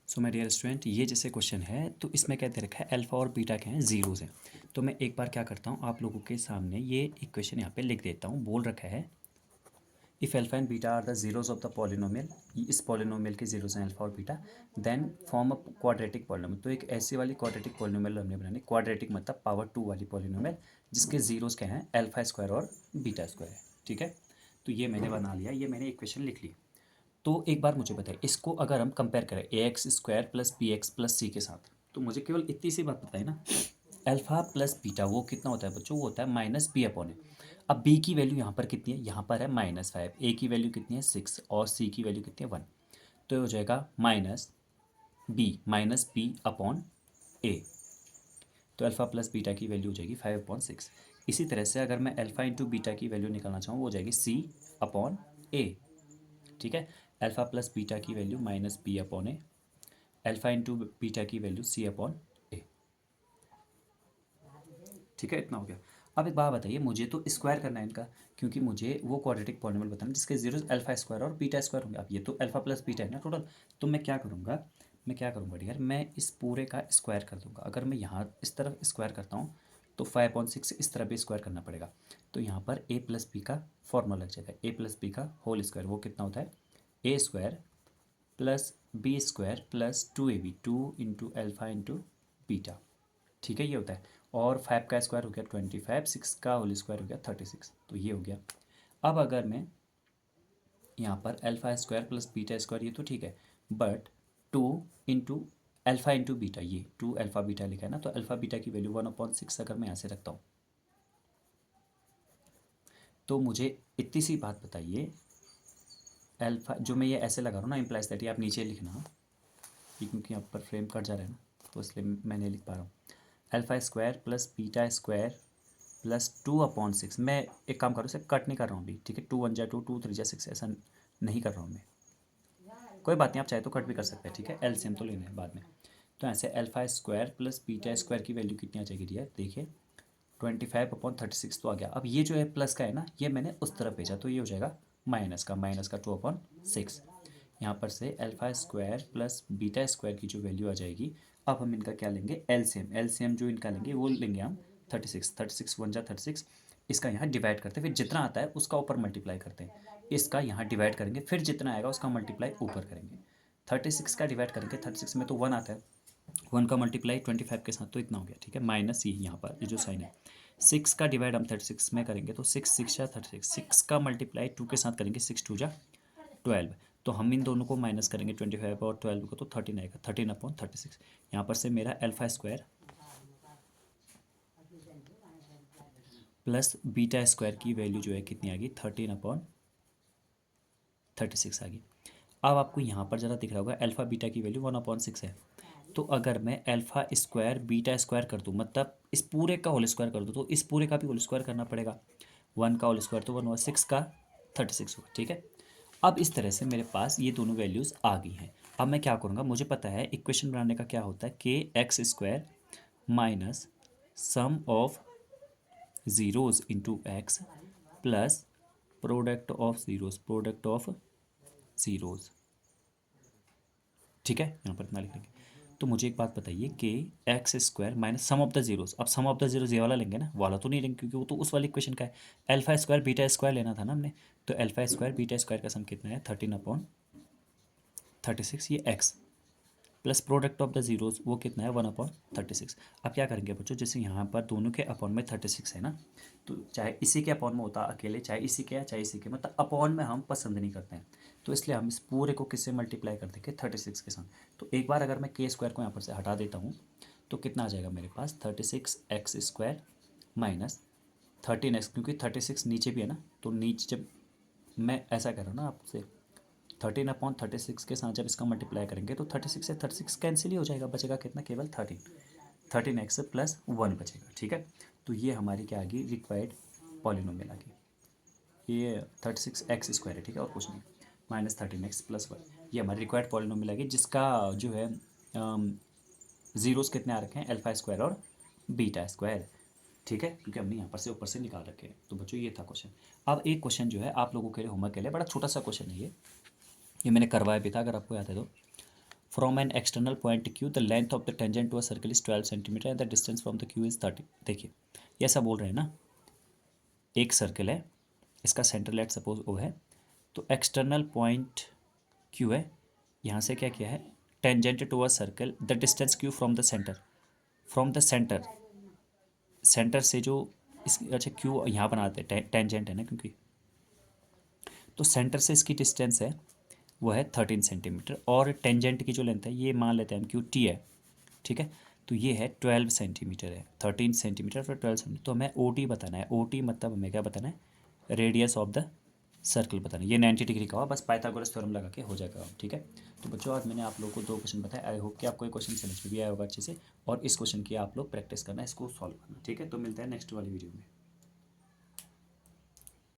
So my dear student, ये जैसे question है तो इसमें क्या दे रखा है, अल्फ़ा और बीटा क्या है, ज़ीरोज़ हैं। तो मैं एक बार क्या करता हूँ, आप लोगों के सामने ये इक्वेशन यहाँ पे लिख देता हूँ। बोल रखा है if alpha and beta are the zeros of the polynomial, इस पॉलिनोमियल के ज़ीरोज़ हैं अल्फ़ा और beta, then form a quadratic polynomial. तो एक ऐसी वाली क्वाड्रेटिक पॉलिनोमियल हमने बनानी, क्वाड्रेटिक मतलब पावर 2 वाली पॉलिनोमियल, जिसके ज़ीरोज़ क्या हैं, अल्फ़ा स्क्वायर और बीटा स्क्वायर है। ठीक है, तो ये मैंने बना लिया, ये मैंने इक्वेशन लिख ली। तो एक बार मुझे बताइए, इसको अगर हम कंपेयर करें a x square plus b x plus c के साथ, तो मुझे केवल इतनी सी बात बताए ना, अल्फा प्लस बीटा वो कितना होता है बच्चों, वो होता है माइनस बी अपॉन ए। अब बी की वैल्यू यहाँ पर कितनी है, यहाँ पर है -5, ए की वैल्यू कितनी है 6 और सी की वैल्यू कितनी है 1। तो ये हो जाएगा माइनस बी अपॉन ए। तो अल्फ़ा प्लस बीटा की वैल्यू हो जाएगी 5/6। इसी तरह से अगर मैं अल्फ़ा इंटू बीटा की वैल्यू निकालना चाहूँ, वो हो जाएगी सी अपॉन ए। ठीक है, अल्फ़ा प्लस बीटा की वैल्यू माइनस बी अपॉन ए, अल्फ़ा इंटू बीटा की वैल्यू सी अपॉन ए। ठीक है, इतना हो गया। अब एक बात बताइए, मुझे तो स्क्वायर करना है इनका, क्योंकि मुझे वो क्वाड्रेटिक पॉलिनोमियल बताना है जिसके जीरो अल्फा स्क्वायर और बीटा स्क्वायर होंगे। अब ये तो अल्फा प्लस बीटा है ना टोटल, तो मैं क्या करूँगा डियर, मैं इस पूरे का स्क्वायर कर दूंगा। अगर मैं यहाँ इस तरफ स्क्वायर करता हूँ तो 5/6 इस तरफ भी स्क्वायर करना पड़ेगा। तो यहाँ पर ए प्लस बी का फॉर्मूला लग जाएगा, ए प्लस बी का होल स्क्वायर, वो कितना होता है a square plus b square plus 2ab, 2 × alpha × beta. ठीक है, ये होता है। और 5 का स्क्वायर हो गया 25, 6 का होल स्क्वायर हो गया 36। तो ये हो गया। अब अगर मैं यहाँ पर alpha square plus beta square, ये तो ठीक है, बट 2 × अल्फ़ा × बीटा, ये 2 अल्फ़ा बीटा लिखा है ना, तो अल्फ़ा बीटा की वैल्यू 1/6 अगर मैं यहाँ से रखता हूँ, तो मुझे इतनी सी बात बताइए, अल्फ़ा जो मैं ये ऐसे लगा रहा हूँ ना, इम्प्लाइज दैट, ये आप नीचे लिखना, ये क्योंकि यहाँ पर फ्रेम कट जा रहा है ना, तो इसलिए मैं नहीं लिख पा रहा हूँ। Alpha square plus beta square plus 2/6। मैं एक काम करूँ, इसे कट नहीं कर रहा हूँ अभी, ठीक है, 2 × 1 = 2, 2 × 3 = 6, ऐसा नहीं कर रहा हूँ मैं। कोई बात नहीं, आप चाहे तो कट भी कर सकते हैं, ठीक है, एलसीएम तो लेना है बाद में। तो ऐसे alpha square plus beta square की वैल्यू कितनी आ जाएगी डियर, देखिए 25/36 तो आ गया। अब ये जो है प्लस का है ना, ये मैंने उस तरफ भेजा, तो ये हो जाएगा माइनस का 2/6। यहाँ पर से alpha square plus beta square की जो वैल्यू आ जाएगी, अब हम इनका क्या लेंगे, एलसीएम जो इनका लेंगे वो लेंगे हम 36, 36 1 × 36। इसका यहाँ डिवाइड करते हैं, फिर जितना आता है उसका ऊपर मल्टीप्लाई करते हैं, इसका यहाँ डिवाइड करेंगे, फिर जितना आएगा उसका मल्टीप्लाई ऊपर करेंगे। 36 का डिवाइड करेंगे, 36 में तो 1 आता है, 1 का मल्टीप्लाई 25 के साथ, तो इतना हो गया। ठीक है, माइनस ये यहाँ पर ये जो साइन है, 6 का डिवाइड हम 36 में करेंगे, तो 6 6 × 36, 6 का मल्टीप्लाई 2 के साथ करेंगे, 6 2 × 12। तो हम इन दोनों को माइनस करेंगे 25 और 12 को, तो 13 आएगा, 13/36। यहाँ पर से मेरा alpha square plus beta square की वैल्यू जो है कितनी आ गई, 13/36 आ गई। अब आपको यहाँ पर ज़रा दिख रहा होगा अल्फ़ा बीटा की वैल्यू 1/6 है। तो अगर मैं अल्फ़ा स्क्वायर बीटा स्क्वायर कर दूँ, मतलब इस पूरे का होल स्क्वायर कर दूँ, तो इस पूरे का भी होल स्क्वायर करना पड़ेगा। 1 का होल स्क्वायर तो 1 हुआ, 6 का 36 हुआ। ठीक है, अब इस तरह से मेरे पास ये दोनों वैल्यूज़ आ गई हैं। अब मैं क्या करूँगा, मुझे पता है इक्वेशन बनाने का क्या होता है, के x square minus sum of zeros into x plus product of zeros. ठीक है, यहाँ पर इतना लिख लेंगे। तो मुझे एक बात बताइए कि x square minus sum of the zeros, अब सम ऑफ द जीरोज़ ये वाला लेंगे ना, वाला तो नहीं लेंगे क्योंकि वो तो उस वाली इक्वेशन का है। अल्फा स्क्वायर बीटा स्क्वायर लेना था ना हमने, तो अल्फा स्क्वायर बीटा स्क्वायर का सम कितना है, 13/36, ये x plus product of the zeros वो कितना है, 1/36। अब क्या करेंगे बच्चों, जैसे यहाँ पर दोनों के अपॉन में 36 है ना, तो चाहे इसी के अपॉन में होता अकेले, चाहे इसी के या चाहे इसी के, मतलब अपॉन में हम पसंद नहीं करते हैं, तो इसलिए हम इस पूरे को किससे मल्टीप्लाई कर देंगे, 36 के साथ। तो एक बार अगर मैं के स्क्वायर को यहाँ पर से हटा देता हूँ, तो कितना आ जाएगा मेरे पास, 36x² माइनस 13x, क्योंकि 36 नीचे भी है ना, तो नीचे जब मैं ऐसा कर रहा हूँ ना आपसे, 13/36 के साथ जब इसका मल्टीप्लाई करेंगे तो 36 से 36 कैंसिल ही हो जाएगा, बचेगा कितना, केवल 13x प्लस 1 बचेगा। ठीक है, तो ये हमारी क्या आ गई, रिक्वायर्ड पॉलिनोमियल आ गई, ये 36x² है, ठीक है, और कुछ नहीं, माइनस 13x प्लस 1, ये हमारी रिक्वायर्ड पॉलिनोमियल आ गई, जिसका जो है ज़ीरोज़ कितने आ रखे हैं, अल्फा स्क्वायर और बीटा स्क्वायर। ठीक है, क्योंकि हमने यहाँ पर से ऊपर से निकाल रखे हैं। तो बच्चों ये था क्वेश्चन। अब एक क्वेश्चन जो है आप लोगों के लिए होमवर्क के लिए, बड़ा छोटा सा क्वेश्चन है ये मैंने करवाया भी था, अगर आपको याद है तो। From an external point Q the length of the tangent to a circle is 12 centimetre and the distance from the Q is 30। देखिए ये ऐसा बोल रहे हैं ना, एक सर्कल है, इसका सेंटर लेट सपोज ओ है, तो एक्सटर्नल पॉइंट क्यू है, यहाँ से क्या किया है, tangent to a circle the distance Q from the centre, from the centre, centre से जो इस, अच्छा क्यू यहाँ बनाते हैं, टेंजेंट है ना क्योंकि, तो सेंटर से इसकी डिस्टेंस है वो है 13 सेंटीमीटर, और टेंजेंट की जो लेंथ है ये मान लेते हैं हम क्यू टी है, ठीक है, तो ये है 12 सेंटीमीटर है, 13 सेंटीमीटर और 12 सेंटीमीटर, तो हमें ओ टी बताना है, ओ टी मतलब हमें क्या बताना है, रेडियस ऑफ द सर्कल बताना है। ये 90 डिग्री का होगा, बस पाइथागोरस थ्योरम लगा के हो जाएगा, ठीक है। तो बच्चों आज मैंने आप लोगों को 2 क्वेश्चन बताए, आई होप कि आपको ये क्वेश्चन समझ में भी आया होगा अच्छे से, और इस क्वेश्चन की आप लोग प्रैक्टिस करना, इसको सॉल्व करना, ठीक है। तो मिलते हैं नेक्स्ट वाली वीडियो में।